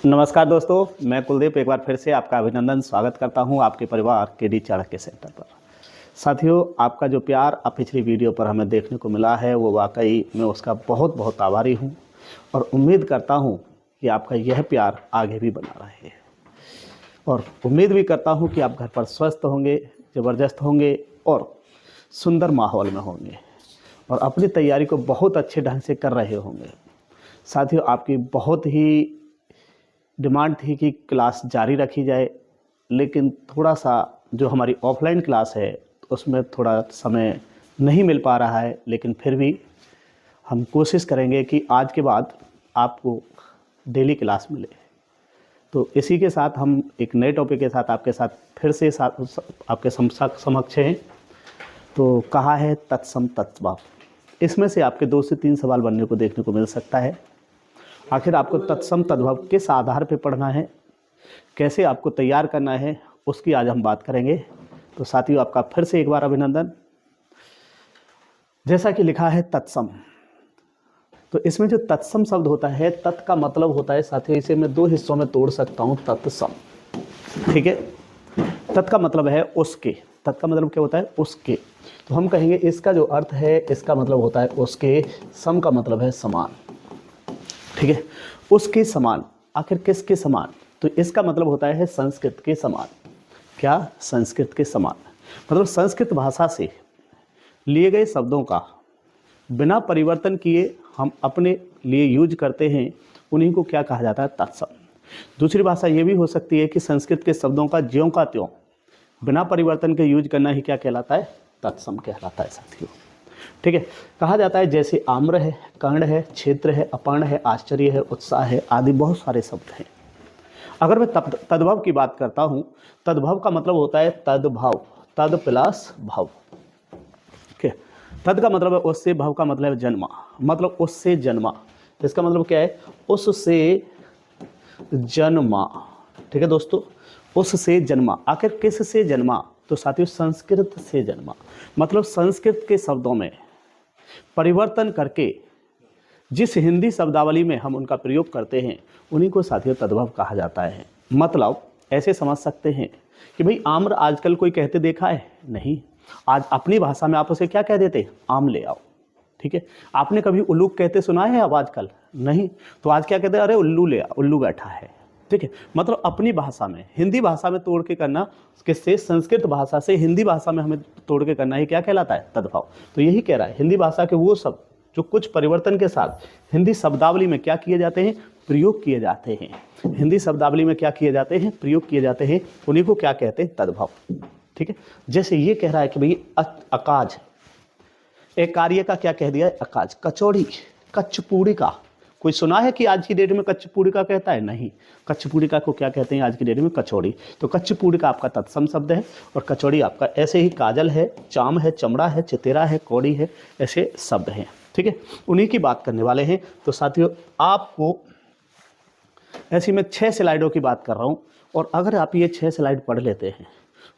नमस्कार दोस्तों, मैं कुलदीप एक बार फिर से आपका अभिनंदन स्वागत करता हूं आपके परिवार के डी चाणक्य सेंटर पर। साथियों, आपका जो प्यार अब पिछली वीडियो पर हमें देखने को मिला है वो वाकई मैं उसका बहुत बहुत आभारी हूं और उम्मीद करता हूं कि आपका यह प्यार आगे भी बना रहे और उम्मीद भी करता हूं कि आप घर पर स्वस्थ होंगे, ज़बरदस्त होंगे और सुंदर माहौल में होंगे और अपनी तैयारी को बहुत अच्छे ढंग से कर रहे होंगे। साथियों, आपकी बहुत ही डिमांड थी कि क्लास जारी रखी जाए, लेकिन थोड़ा सा जो हमारी ऑफलाइन क्लास है उसमें थोड़ा समय नहीं मिल पा रहा है, लेकिन फिर भी हम कोशिश करेंगे कि आज के बाद आपको डेली क्लास मिले। तो इसी के साथ हम एक नए टॉपिक के साथ आपके साथ फिर से आपके समक्ष हैं। तो कहा है तत्सम तत्भाव, इसमें से आपके 2 से 3 सवाल बनने को देखने को मिल सकता है। आखिर आपको तत्सम तद्भव किस आधार पर पढ़ना है, कैसे आपको तैयार करना है, उसकी आज हम बात करेंगे। तो साथियों, आपका फिर से एक बार अभिनंदन। जैसा कि लिखा है तत्सम, तो इसमें जो तत्सम शब्द होता है, तत् का मतलब होता है साथियों, इसे मैं 2 हिस्सों में तोड़ सकता हूँ। तत्सम, ठीक है। तत् का मतलब है उसके, तत् का मतलब क्या होता है? उसके। तो हम कहेंगे इसका जो अर्थ है, इसका मतलब होता है उसके। सम का मतलब है समान, ठीक है। उसके समान, आखिर किसके समान? तो इसका मतलब होता है संस्कृत के समान। क्या? संस्कृत के समान। मतलब संस्कृत भाषा से लिए गए शब्दों का बिना परिवर्तन किए हम अपने लिए यूज करते हैं, उन्हीं को क्या कहा जाता है? तत्सम। दूसरी भाषा ये भी हो सकती है कि संस्कृत के शब्दों का ज्यों का त्यों बिना परिवर्तन के यूज करना ही क्या कहलाता है? तत्सम कहलाता है साथियों, ठीक है। कहा जाता है जैसे आम्र है, कर्ण है, क्षेत्र है, अपर्ण है, आश्चर्य है, उत्साह है, आदि बहुत सारे शब्द हैं। अगर मैं तद्भव की बात करता हूं, तद्भव का मतलब होता है तद्भाव, तद प्लस भाव, ठीक है। तद का मतलब है उससे, भाव का मतलब है जन्मा, मतलब उससे जन्मा। तो इसका मतलब क्या है? उससे जन्मा, ठीक है दोस्तों, उससे जन्मा। आखिर किस से जन्मा? तो साथियों संस्कृत से जन्मा। मतलब संस्कृत के शब्दों में परिवर्तन करके जिस हिंदी शब्दावली में हम उनका प्रयोग करते हैं, उन्हीं को साथियों तद्भव कहा जाता है। मतलब ऐसे समझ सकते हैं कि भाई आम्र आजकल कोई कहते देखा है? नहीं। आज अपनी भाषा में आप उसे क्या कह देते? आम ले आओ, ठीक है। आपने कभी उल्लू कहते सुना है अब आजकल? नहीं। तो आज क्या कहते हैं? अरे उल्लू ले आ, उल्लू बैठा है, ठीक है। मतलब अपनी भाषा में, हिंदी भाषा में तोड़ के करना, किससे? संस्कृत भाषा से हिंदी भाषा में हमें तोड़ के करना ही क्या कहलाता है? तद्भव। तो यही कह रहा है, हिंदी भाषा के वो शब्द जो कुछ परिवर्तन के साथ हिंदी शब्दावली में क्या किए जाते हैं? प्रयोग किए जाते हैं। हिंदी शब्दावली में क्या किए जाते हैं? प्रयोग किए जाते हैं, उन्हीं को क्या कहते हैं? तद्भव, ठीक है। जैसे ये कह रहा है कि भाई अकाज, एक कार्य का क्या कह दिया है? अकाज। कचौड़ी, कचपूड़ी का कोई सुना है कि आज की डेट में कचपूड़ी का कहता है? नहीं। कचपूड़ी का को क्या कहते हैं आज की डेट में? कचौड़ी। तो कचपूड़ी का आपका तत्सम शब्द है और कचौड़ी आपका ऐसे ही काजल है, चाम है, चमड़ा है, चितेरा है, कौड़ी है, ऐसे शब्द हैं, ठीक है। उन्हीं की बात करने वाले हैं। तो साथियों, आपको ऐसी मैं 6 स्लाइडों की बात कर रहा हूँ और अगर आप ये 6 स्लाइड पढ़ लेते हैं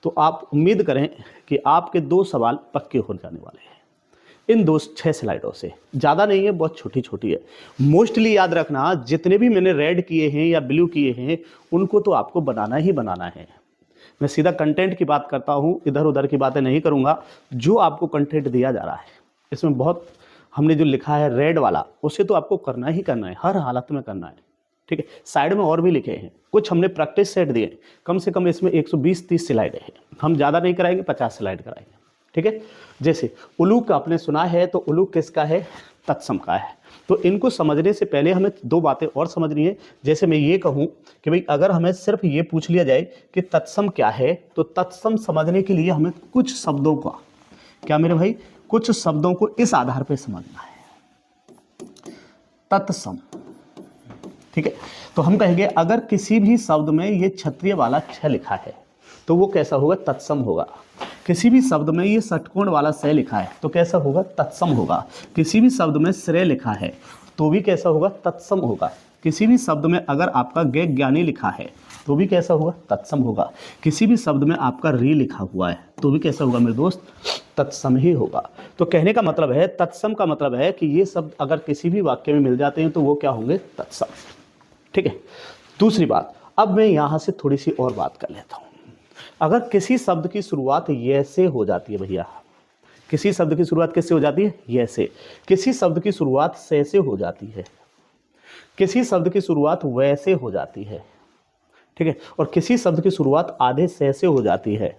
तो आप उम्मीद करें कि आपके 2 सवाल पक्के हो जाने वाले हैं इन 6 स्लाइडों से। ज़्यादा नहीं है, बहुत छोटी छोटी है। मोस्टली याद रखना, जितने भी मैंने रेड किए हैं या ब्लू किए हैं उनको तो आपको बनाना ही बनाना है। मैं सीधा कंटेंट की बात करता हूँ, इधर उधर की बातें नहीं करूँगा। जो आपको कंटेंट दिया जा रहा है इसमें बहुत हमने जो लिखा है रेड वाला, उसे तो आपको करना ही करना है, हर हालत में करना है, ठीक है। साइड में और भी लिखे हैं, कुछ हमने प्रैक्टिस सेट दिए। कम से कम इसमें 120-30 स्लाइडें हैं। हम ज़्यादा नहीं कराएंगे, 50 स्लाइड कराएंगे, ठीक है। जैसे उलूक आपने सुना है, तो उलूक किसका है? तत्सम का है। तो इनको समझने से पहले हमें 2 बातें और समझनी है। जैसे मैं ये कहूँ कि भाई अगर हमें सिर्फ ये पूछ लिया जाए कि तत्सम क्या है, तो तत्सम समझने के लिए हमें कुछ शब्दों का, क्या मेरे भाई, कुछ शब्दों को इस आधार पर समझना है। तत्सम, ठीक है। तो हम कहेंगे अगर किसी भी शब्द में ये क्षत्रिय वाला छ लिखा है तो वो कैसा होगा? तत्सम होगा। किसी भी शब्द में ये षटकोण वाला स लिखा है तो कैसा होगा? तत्सम होगा। किसी भी शब्द में श्रेय लिखा है तो भी कैसा होगा? तत्सम होगा। किसी भी शब्द में अगर आपका गे ज्ञानी लिखा है तो भी कैसा होगा? तत्सम होगा। किसी भी शब्द में आपका री लिखा हुआ है तो भी कैसा होगा मेरे दोस्त? तत्सम ही होगा। तो कहने का मतलब है, तत्सम का मतलब है कि ये शब्द अगर किसी भी वाक्य में मिल जाते हैं तो वो क्या होंगे? तत्सम, ठीक है। दूसरी बात, अब मैं यहाँ से थोड़ी सी और बात कर लेता हूँ। अगर किसी शब्द की शुरुआत ये से हो जाती है भैया, किसी शब्द की शुरुआत किससे हो जाती है? ये से। किसी शब्द की शुरुआत से हो जाती है, किसी शब्द की शुरुआत वैसे हो जाती है, ठीक है, और किसी शब्द की शुरुआत आधे से हो जाती है,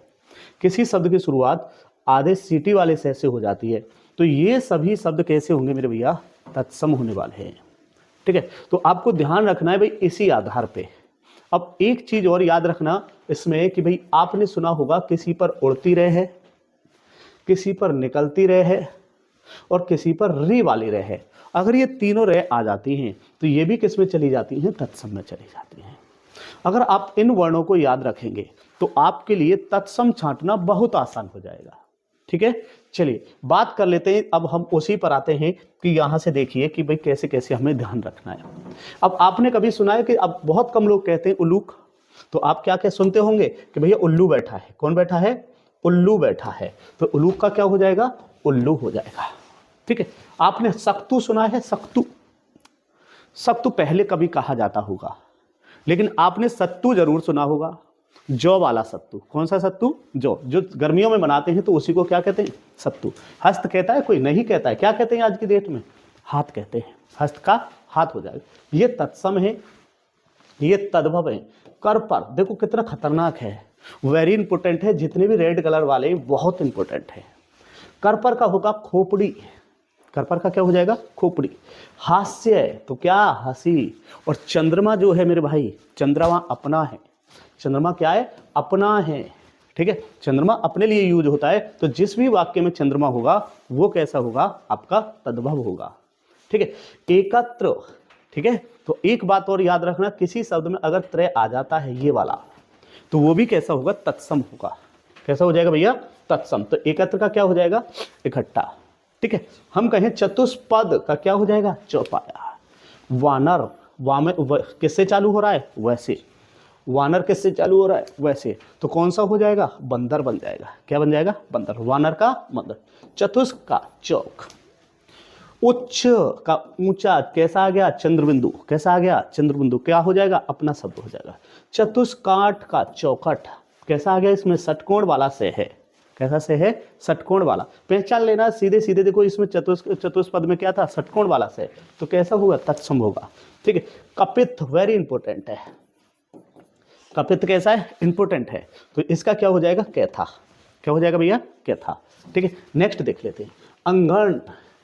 किसी शब्द की शुरुआत आधे सीटी वाले से हो जाती है, तो ये सभी शब्द कैसे होंगे मेरे भैया? तत्सम होने वाले हैं, ठीक है। तो आपको ध्यान रखना है भाई इसी आधार पे। अब एक चीज और याद रखना इसमें कि भाई आपने सुना होगा किसी पर उड़ती रहे, किसी पर निकलती रहे और किसी पर री वाली रहे। अगर ये तीनों रहे आ जाती हैं तो ये भी किस में चली जाती हैं? तत्सम में चली जाती हैं। अगर आप इन वर्णों को याद रखेंगे तो आपके लिए तत्सम छांटना बहुत आसान हो जाएगा, ठीक है। चलिए बात कर लेते हैं, अब हम उसी पर आते हैं कि यहाँ से देखिए कि भाई कैसे कैसे हमें ध्यान रखना है। अब आपने कभी सुना है कि अब बहुत कम लोग कहते हैं उल्लूक, तो आप क्या क्या सुनते होंगे कि भैया उल्लू बैठा है। कौन बैठा है? उल्लू बैठा है। तो उल्लूक का क्या हो जाएगा? उल्लू हो जाएगा, ठीक है। आपने सक्तू सुना है? सक्तू, सक्तू पहले कभी कहा जाता होगा, लेकिन आपने सत्तू जरूर सुना होगा, जौ वाला सत्तू। कौन सा सत्तू? जो गर्मियों में बनाते हैं तो उसी को क्या कहते हैं? सत्तू। हस्त कहता है कोई? नहीं कहता है। क्या कहते हैं आज की डेट में? हाथ कहते हैं। हस्त का हाथ हो जाएगा। ये तत्सम है, ये तद्भव है। कर पर देखो कितना खतरनाक है, वेरी इंपोर्टेंट है। जितने भी रेड कलर वाले बहुत इंपोर्टेंट है। कर पर का होगा खोपड़ी, कर पर का क्या हो जाएगा? खोपड़ी। हास्य तो क्या? हंसी। और चंद्रमा जो है मेरे भाई, चंद्रमा अपना है। चंद्रमा क्या है? अपना है, ठीक है। चंद्रमा अपने लिए यूज होता है, तो जिस भी वाक्य में चंद्रमा होगा वो कैसा होगा? आपका तद्भव होगा, ठीक है। एकत्र, ठीक है। तो एक बात और याद रखना, किसी शब्द में अगर त्रय आ जाता है ये वाला, तो वो भी कैसा होगा? तत्सम होगा। कैसा हो जाएगा भैया? तत्सम। तो एकत्र का क्या हो जाएगा? इकट्ठा, ठीक है। हम कहें चतुष्पद का क्या हो जाएगा? चौपाया। वानर, वाम किससे चालू हो रहा है? वैसे। वानर किससे चालू हो रहा है? वैसे। तो कौन सा हो जाएगा? बंदर बन जाएगा। क्या बन जाएगा? बंदर। वानर का बंदर। चतुष्क का चौक। उच्च का ऊंचा, कैसा आ गया? चंद्रबिंदु। कैसा आ गया? चंद्रबिंदु। क्या हो जाएगा? अपना शब्द हो जाएगा। चतुष्काठ का चौखट, कैसा आ गया? इसमें षटकोण वाला से है। कैसा से है? षटकोण वाला। पहचान लेना सीधे सीधे। देखो इसमें चतुष्पद में क्या था? षटकोण वाला से। तो कैसा होगा? तत्सम होगा, ठीक है। कपित वेरी इंपॉर्टेंट है। कपित कैसा है? इंपॉर्टेंट है। तो इसका क्या हो जाएगा? कैथा। क्या हो जाएगा भैया? कैथा, ठीक है। नेक्स्ट देख लेते हैं, अंगण,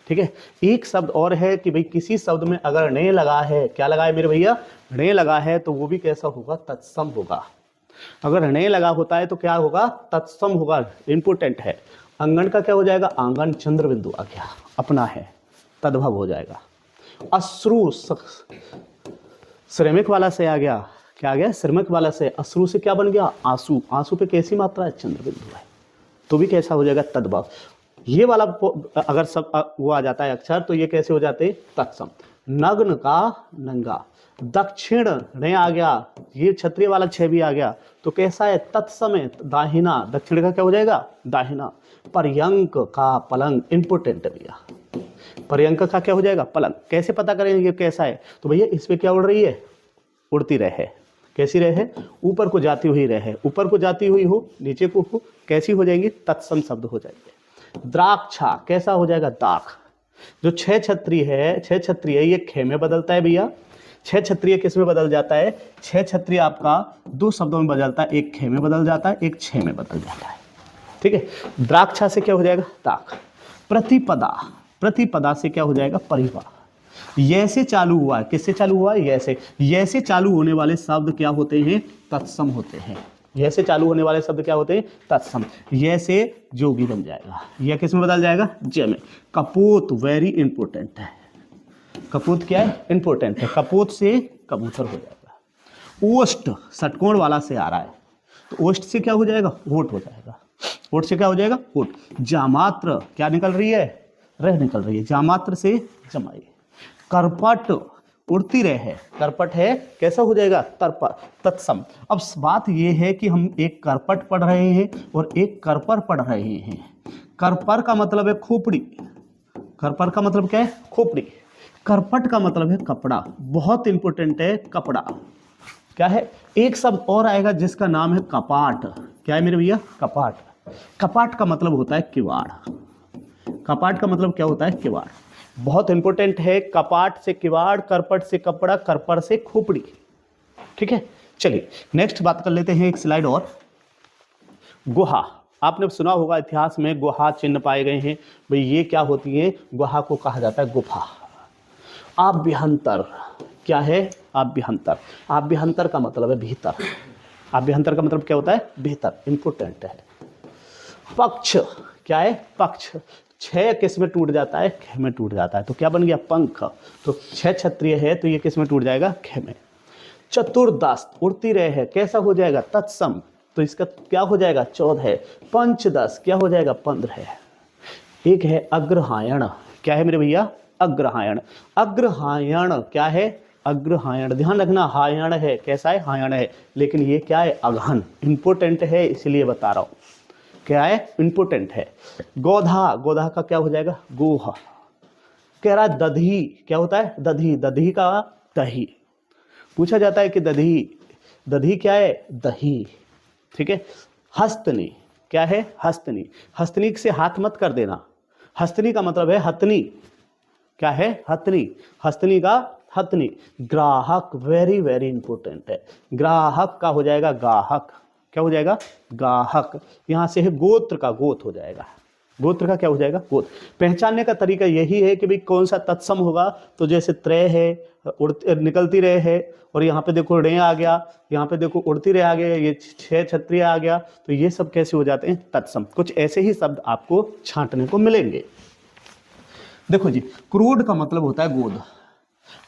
ठीक है। एक शब्द और है कि भाई किसी शब्द में अगर ने लगा है, क्या लगा है मेरे भैया? ने लगा है, तो वो भी कैसा होगा? तत्सम होगा। अगर ने लगा होता है तो क्या होगा? तत्सम होगा। इंपॉर्टेंट है। अंगण का क्या हो जाएगा? आंगन, चंद्रबिंदु आ गया, अपना है, तद्भव हो जाएगा। अश्रु, श्रमिक वाला से आ गया। क्या आ गया? श्रमिक वाला से। अश्रु से क्या बन गया? आंसू। आंसू पे कैसी मात्रा है? चंद्रबिंदु है, तो भी कैसा हो जाएगा? तद्भव। ये वाला अगर सब वो आ जाता है अक्षर, तो ये कैसे हो जाते हैं? तत्सम। नग्न का नंगा। दक्षिण ने आ गया, ये क्षत्रिय वाला छह भी आ गया, तो कैसा है? तत्सम है, दाहिना। दक्षिण का क्या हो जाएगा? दाहिना। पर्यंक का पलंग, इंपोर्टेंट है भैया। पर्यंक का क्या हो जाएगा? पलंग। कैसे पता करेंगे कैसा है? तो भैया इस पे क्या उड़ रही है? उड़ती रहे। कैसी रहे? ऊपर को जाती हुई रहे। ऊपर को जाती हुई हो, नीचे को हो, कैसी हो जाएंगी? तत्सम शब्द हो जाएंगे। द्राक्षा, कैसा हो जाएगा? दाख। जो छह छत्री है, छह छत्री है, ये खे में बदलता है भैया। छह छत्रिय किस में बदल जाता है? छह छत्रिय आपका दो शब्दों में बदलता है, एक खे में बदल जाता है, एक छह में बदल जाता है, ठीक है। द्राक्षा से क्या हो जाएगा? दाख। प्रतिपदा, प्रतिपदा से क्या हो जाएगा? परिवार। ये से चालू हुआ है, किससे चालू हुआ है? ये से चालू होने वाले शब्द क्या होते हैं? तत्सम होते हैं। ये से चालू होने वाले शब्द क्या होते हैं? तत्सम। ये से जोगी बन जाएगा, यह किस में बदल जाएगा? जय में। कपूत वेरी इंपॉर्टेंट है। कपूत क्या है? इंपॉर्टेंट है। कपूत से कबूतर हो जाएगा। ओष्ठ, षटकोण वाला से आ रहा है, तो ओष्ठ से क्या हो जाएगा? होठ हो जाएगा। होठ से क्या हो जाएगा? होठ। जामात्र, क्या निकल रही है? रह निकल रही है। जामात्र से जमाई। करपट, उड़ती रहे, करपट है, कैसा हो जाएगा? तत्सम। अब बात यह है कि हम एक करपट पढ़ रहे हैं और एक करपर पढ़ रहे हैं। करपर का मतलब है खोपड़ी। करपर का मतलब क्या है? खोपड़ी। करपट का मतलब है कपड़ा। बहुत इंपॉर्टेंट है, कपड़ा। क्या है, एक शब्द और आएगा जिसका नाम है कपाट। क्या है मेरे भैया, कपाट। कपाट का मतलब होता है किवाड़। कपाट का मतलब क्या होता है, किवाड़। बहुत इंपॉर्टेंट है, कपाट से किवाड़, करपट से कपड़ा, करपर से खोपड़ी। ठीक है, चलिए नेक्स्ट बात कर लेते हैं, एक स्लाइड और। गुहा, आपने सुना होगा इतिहास में गुहा चिन्ह पाए गए हैं। भाई ये क्या होती है, गुहा को कहा जाता है गुफा। आभ्यंतर, क्या है, आभ्यंतर। आभ्यंतर का मतलब है भीतर। आभ्यंतर का मतलब क्या होता है, भीतर, इंपॉर्टेंट है। पक्ष, क्या है, पक्ष। छह किस में टूट जाता है, ख में टूट जाता है, तो क्या बन गया, पंख। तो छह क्षत्रिय है तो ये किस में टूट जाएगा, ख में। चतुर्दश, उड़ती रहे है, कैसा हो जाएगा, तत्सम, तो इसका क्या हो जाएगा, 14। पंचदश, क्या हो जाएगा, 15। एक है अग्रहायण, क्या है मेरे भैया, अग्रहायण। अग्रहायण क्या है, अग्रहायण, ध्यान रखना, हायण है, कैसा है, हायण है, लेकिन ये क्या है, अगहन, इंपोर्टेंट है इसलिए बता रहा हूं, क्या है, इंपोर्टेंट है। गोधा, गोधा का क्या हो जाएगा, गोह। कह रहा दधी, क्या होता है, दधी, दधी का दही। पूछा जाता है कि दधी, दधी क्या है, दही। ठीक है। हस्तनी, क्या है, हस्तनी। हस्तनी से हाथ मत कर देना, हस्तनी का मतलब है हथनी। क्या है, हथनी, हस्तनी का हथनी। ग्राहक, वेरी वेरी इंपॉर्टेंट है, ग्राहक का हो जाएगा गाहक। क्या हो जाएगा, गाहक। यहां से है गोत्र का गोत हो जाएगा, गोत्र का क्या हो जाएगा, गोत। पहचानने का तरीका यही है कि भाई कौन सा तत्सम होगा, तो जैसे त्रय है, निकलती रहे है, और यहाँ पे देखो रे आ गया, यहाँ पे देखो उड़ती रहे आ गया, ये छह क्षत्रिय आ गया, तो ये सब कैसे हो जाते हैं, तत्सम। कुछ ऐसे ही शब्द आपको छांटने को मिलेंगे। देखो जी, क्रोध का मतलब होता है गोद।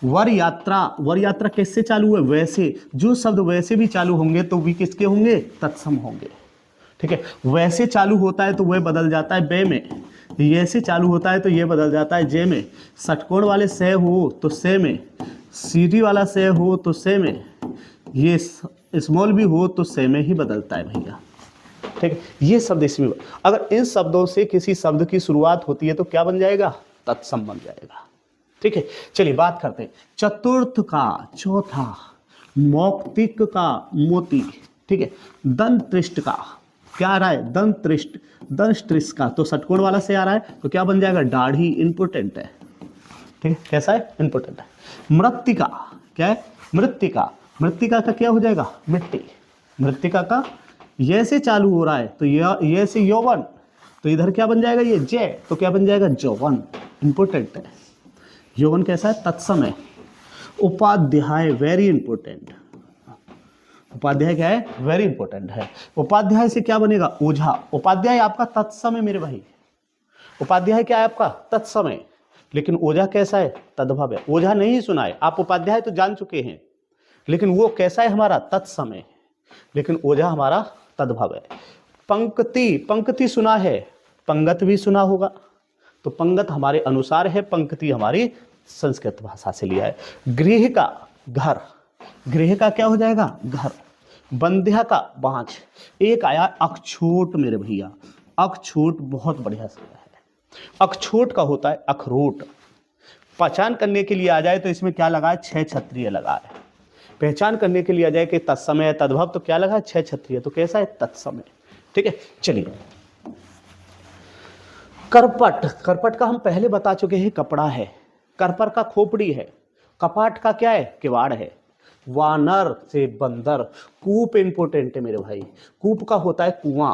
वर यात्रा, वर यात्रा किससे चालू है, वैसे। जो शब्द वैसे भी चालू होंगे तो भी किसके होंगे, तत्सम होंगे। ठीक है, वैसे चालू होता है तो वह बदल जाता है बे में, ऐसे चालू होता है तो ये बदल जाता है जे में, षटकोण वाले से हो तो से में, सीधी वाला से हो तो से में, ये स्मॉल भी हो तो से में ही बदलता है भैया। ठीक है, ये शब्द इसमें, अगर इन शब्दों से किसी शब्द की शुरुआत होती है तो क्या बन जाएगा, तत्सम बन जाएगा। ठीक है, चलिए बात करते हैं। चतुर्थ का चौथा, मौक्तिक का मोती। ठीक है, दंत्रिष्ट का क्या आ रहा है, दंत्रिष्ट, दंत्रिष्ट का तो षटकोण वाला से आ रहा है तो क्या बन जाएगा, दाढ़ी, इंपोर्टेंट है। ठीक है, कैसा है, इंपोर्टेंट है। मृत्तिका, क्या है, मृत्तिका, मृत्तिका का क्या हो जाएगा, मिट्टी। मृत्तिका का ये से चालू हो रहा है तो ये से यौवन, तो इधर क्या बन जाएगा, ये जय, तो क्या बन जाएगा, जौवन, इंपोर्टेंट है। यौवन कैसा है, तत्सम है। Upadhyay, very important. उपाध्याय क्या है, वेरी इंपॉर्टेंट है। उपाध्याय से क्या बनेगा, ओझा। उपाध्याय आपका तत्सम है मेरे भाई, उपाध्याय क्या है आपका, तत्सम है, लेकिन ओझा कैसा है, तद्भव है। ओझा नहीं सुना है आप, उपाध्याय तो जान चुके हैं, लेकिन वो कैसा है हमारा, तत्सम है, लेकिन ओझा हमारा तद्भव है। पंक्ति, पंक्ति सुना है, पंगत भी सुना होगा, तो पंगत हमारे अनुसार है, पंक्ति हमारी संस्कृत भाषा से लिया है। गृह का घर, गृह का क्या हो जाएगा, घर। बंध्या का बाँझ। एक आया अखछोट मेरे भैया, अखछोट बहुत बढ़िया शब्द है। अखछोट का होता है अखरोट। पहचान करने के लिए आ जाए तो इसमें क्या लगा है, छह क्षत्रिय लगा है। पहचान करने के लिए आ जाए कि तत्समय तद्भव, तो क्या लगा है, छह क्षत्रिय, तो कैसा है, तत्समय। ठीक है, चलिए। करपट, करपट का हम पहले बता चुके हैं, कपड़ा है। करपर का खोपड़ी है। कपाट का क्या है, किवाड़ है। वानर से बंदर। कूप इंपोर्टेंट है मेरे भाई, कूप का होता है कुआं,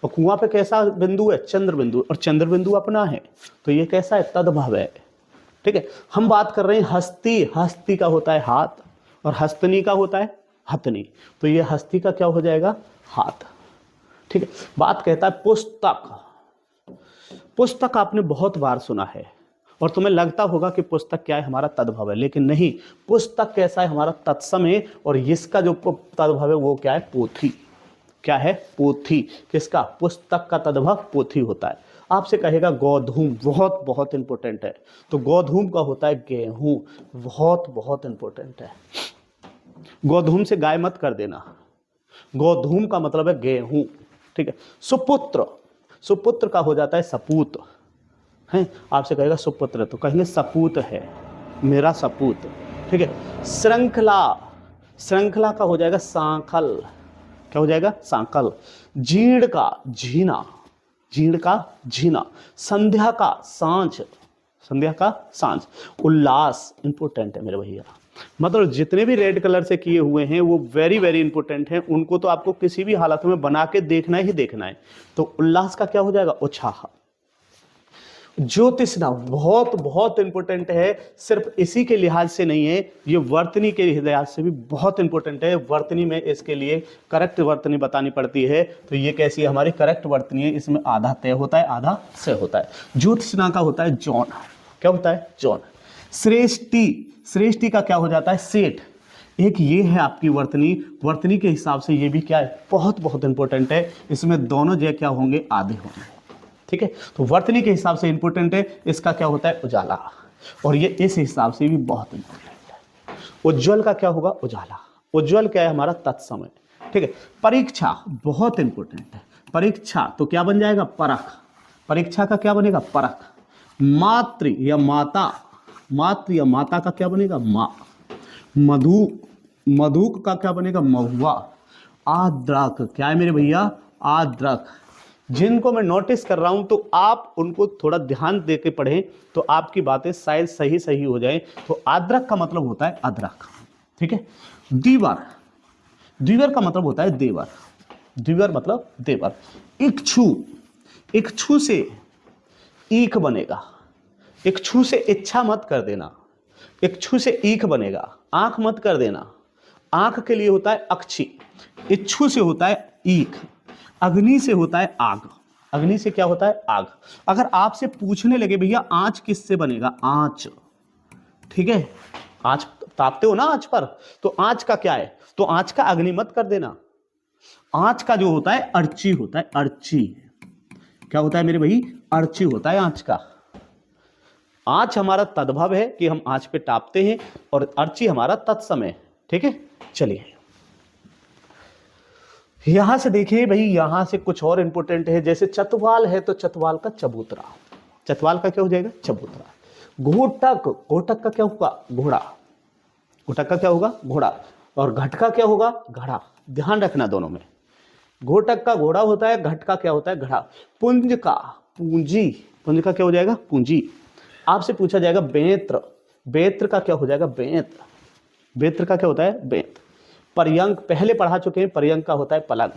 और कुआं पे कैसा बिंदु है, चंद्र बिंदु, और चंद्र बिंदु अपना है, तो ये कैसा है, तद्भव है। ठीक है, हम बात कर रहे हैं हस्ती, हस्ती का होता है हाथ, और हस्तनी का होता है हथनी, तो ये हस्ती का क्या हो जाएगा, हाथ। ठीक है, बात कहता है पुस्तक। पुस्तक आपने बहुत बार सुना है और तुम्हें लगता होगा कि पुस्तक क्या है, हमारा तद्भव है, लेकिन नहीं, पुस्तक कैसा है, हमारा तत्सम है, और इसका जो तद्भव है वो क्या है, पोथी। क्या है, पोथी। किसका, पुस्तक का तद्भव पोथी होता है। आपसे कहेगा गोधूम, बहुत बहुत इंपॉर्टेंट है, तो गोधूम का होता है गेहूं, बहुत बहुत इंपॉर्टेंट है। गोधूम से गाय मत कर देना, गोधूम का मतलब है गेहूं। ठीक है, सुपुत्र, सुपुत्र का हो जाता है सपूत है। आपसे कहेगा सुपुत्र, तो कहेंगे सपूत है, मेरा सपूत। ठीक है, श्रृंखला, श्रृंखला का हो जाएगा सांखल, क्या हो जाएगा सांकल। जीर्ण का झीना, जीर्ण का झीना। संध्या का सांझ, संध्या का सांझ। उल्लास इंपोर्टेंट है मेरे भैया, मतलब जितने भी रेड कलर से किए हुए हैं वो वेरी वेरी इंपोर्टेंट हैं, उनको तो आपको किसी भी हालत में बना के देखना ही देखना है। तो उल्लास का क्या हो जाएगा उत्साह। ज्योतिषना बहुत बहुत इंपॉर्टेंट है, सिर्फ इसी के लिहाज से नहीं है, ये वर्तनी के लिहाज से भी बहुत इंपॉर्टेंट है। वर्तनी में इसके लिए करेक्ट वर्तनी बतानी पड़ती है, तो ये कैसी है हमारी करेक्ट वर्तनी है, इसमें आधा तय होता है आधा से होता है। ज्योतिषना का होता है जौन, क्या होता है जौन। श्रेष्ठी, श्रेष्ठी का क्या हो जाता है सेठ। एक ये है आपकी वर्तनी, वर्तनी के हिसाब से ये भी क्या है बहुत बहुत इंपॉर्टेंट है, इसमें दोनों जो क्या होंगे आधे होंगे, ठीक है। तो वर्तनी के हिसाब से इंपॉर्टेंट है, इसका क्या होता है उजाला, और ये इस हिसाब से भी बहुत इंपॉर्टेंट है। उज्ज्वल का क्या होगा उजाला, उज्ज्वल क्या है हमारा तत्समय, ठीक है। परीक्षा बहुत इंपॉर्टेंट है, परीक्षा तो क्या बन जाएगा परख, परीक्षा का क्या बनेगा परख। मातृ या माता, मातृ या माता का क्या बनेगा माँ। मधु, मधुक का क्या बनेगा महुआ। आद्रक क्या है मेरे भैया आद्रक। जिनको मैं नोटिस कर रहा हूं तो आप उनको थोड़ा ध्यान दे के पढ़ें तो आपकी बातें शायद सही सही हो जाएं। तो आद्रक का मतलब होता है अदरक, ठीक है। दीवर, दीवर का मतलब होता है देवर, दीवर मतलब देवर। इक्षु, इक्षु से ईख बनेगा, इक्षु से इच्छा मत कर देना, इक्षु से ईख बनेगा, आंख मत कर देना, आंख के लिए होता है अक्षी, इक्षु से होता है ईख, अग्नि से होता है आग, अग्नि से क्या होता है आग। अगर आपसे पूछने लगे भैया आंच किससे बनेगा आंच, ठीक है, आंच तापते हो ना आंच पर, तो आंच का क्या है तो आंच का अग्नि मत कर देना, आंच का जो होता है अर्ची होता है, अर्ची क्या होता है मेरे भाई अर्ची होता है आंच का। आंच हमारा तद्भव है कि हम आंच पे तापते हैं और अर्ची हमारा तत्समय, ठीक है। चलिए यहां से देखिए भाई, यहां से कुछ और इंपॉर्टेंट है, जैसे चतवाल है तो चतवाल का चबूतरा, चतवाल का क्या हो जाएगा चबूतरा। घोटक, घोटक का क्या होगा घोड़ा, घोटक का क्या होगा घोड़ा। और घट का क्या होगा घड़ा, ध्यान रखना दोनों में, घोटक का घोड़ा होता है, घट का क्या होता है घड़ा। पुंज का पूंजी, पुंज का क्या हो जाएगा पूंजी। आपसे पूछा जाएगा बेत्र, बेत्र का क्या हो जाएगा बेत्र, बेत्र का क्या होता है बेत्र। पर्यंक पहले पढ़ा चुके हैं, पर्यंक का होता है पलंग,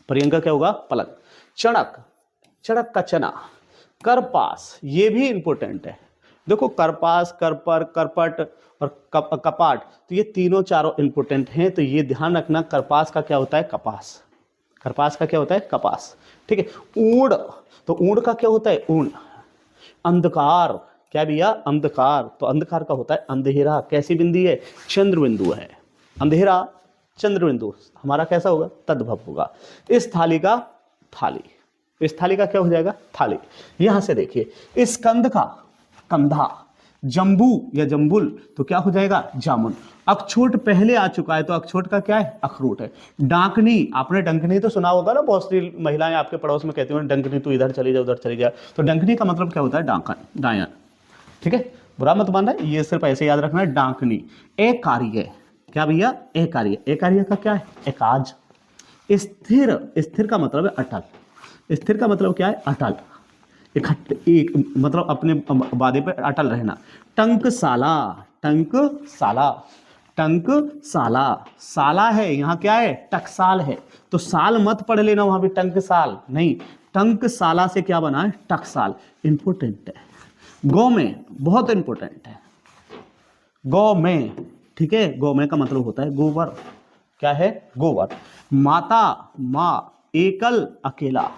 पर्यंक का क्या होगा पलंग। चणक, चणक का चना। करपास ये भी इंपॉर्टेंट है, देखो करपास, करपर, करपट और कपाट, तो ये तीनों चारों इंपॉर्टेंट हैं, तो ये ध्यान रखना। करपास का क्या होता है कपास, करपास का क्या होता है कपास, ठीक है। ऊंड, तो ऊंड का क्या होता है ऊन। अंधकार, क्या भैया अंधकार, तो अंधकार का होता है अंधेरा। कैसी बिंदी है चंद्र बिंदु है, अंधेरा चंद्र बिंदु हमारा कैसा होगा तद्भव होगा। इस थाली का थाली, इस थाली का क्या हो जाएगा थाली। यहां से देखिए स्कंद का कंधा, जंबू या जंबुल तो क्या हो जाएगा जामुन। अखरोट पहले आ चुका है, तो अखरोट का क्या है अखरोट है। डांकनी, आपने डंकनी तो सुना होगा ना, बहुत सी महिलाएं आपके पड़ोस में कहती हैं डंकनी तू इधर चली जा उधर चली जा, तो डंकनी का मतलब क्या होता है डांकन, डायन, ठीक है। बुरा मत मानना, ये सिर्फ ऐसे याद रखना है डांकनी। एक कार्य, क्या भैया एक कार्य, एक कार्य का क्या है एकाज। स्थिर, स्थिर का मतलब है अटल, स्थिर का मतलब क्या है अटल, इकट्ठ एक मतलब अपने वादे पर अटल रहना। टंकशाला, टंकशाला, टंकशाला, साला है यहाँ क्या है टकसाल है, तो साल मत पढ़ लेना वहां पे टंकसाल नहीं, टंकशाला से क्या बना है टकसाल, इंपोर्टेंट है। गौ में बहुत इंपोर्टेंट है, गौ में, ठीक है, गौ में का मतलब होता है गोबर, क्या है गोबर। माता, माँ, एकल अकेला,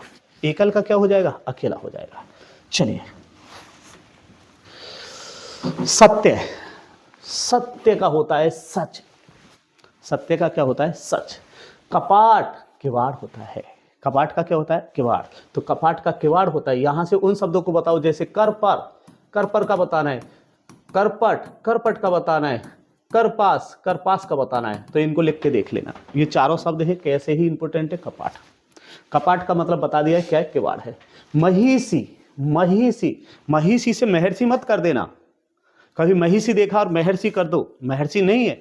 एकल का क्या हो जाएगा अकेला हो जाएगा। चलिए सत्य, सत्य का होता है सच, सत्य का क्या होता है सच। कपाट किवाड़ होता है, कपाट का क्या होता है किवाड़, तो कपाट का किवाड़ होता है। यहां से उन शब्दों को बताओ, जैसे कर पर, कर पर का बताना है, करपट, करपट का बताना है, करपास, करपास का बताना है, तो इनको लिख के देख लेना। ये चारों शब्द है कैसे ही इंपोर्टेंट है। कपाट, कपाट का मतलब बता दिया क्या है किवाड़ है। महिषी, महिषी, महिषी से महर्षि मत कर देना, कभी महिषी देखा और महर्षि कर दो, महर्षि नहीं है,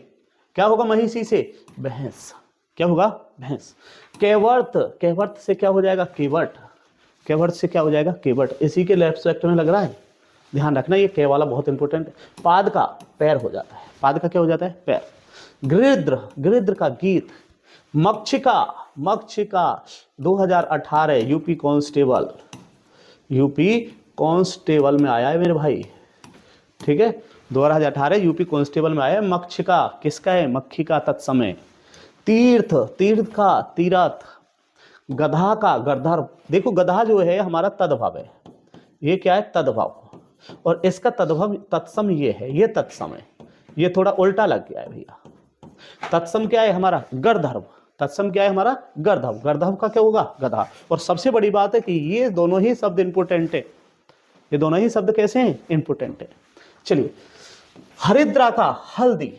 क्या होगा महिषी से? भैंस। क्या होगा? भैंस। केवर्त, केवर्त से क्या हो जाएगा? केवट। केवर्त से क्या हो जाएगा? केवट। इसी के लेफ्ट सेक्टर में लग रहा है, ध्यान रखना, ये के वाला बहुत इंपॉर्टेंट है। पाद का पैर हो जाता है, पाद का क्या हो जाता है? पैर। गृध्र, गृध्र का गीत। मक्षिका, मक्षिका 2018 यूपी कांस्टेबल, यूपी कांस्टेबल में आया है मेरे भाई, ठीक है, 2018 यूपी कांस्टेबल में आया है। मक्षिका किसका है? मक्खी का, तत्समय। तीर्थ, तीर्थ का तीरथ। गधा का गर्दभ। देखो गधा जो है हमारा तद्भव है, ये क्या है? तद्भव, और इसका तद्भव तत्सम ये है, ये तत्सम है, ये थोड़ा उल्टा लग गया है भैया। तत्सम क्या है हमारा? गर्दभ। तत्सम क्या है हमारा? गर्दभ। गर्दभ का क्या होगा? गधा। और सबसे बड़ी बात है कि ये दोनों ही शब्द इंपोर्टेंट है, ये दोनों ही शब्द कैसे हैं? इंपोर्टेंट है। चलिए, हरिद्रा का हल्दी,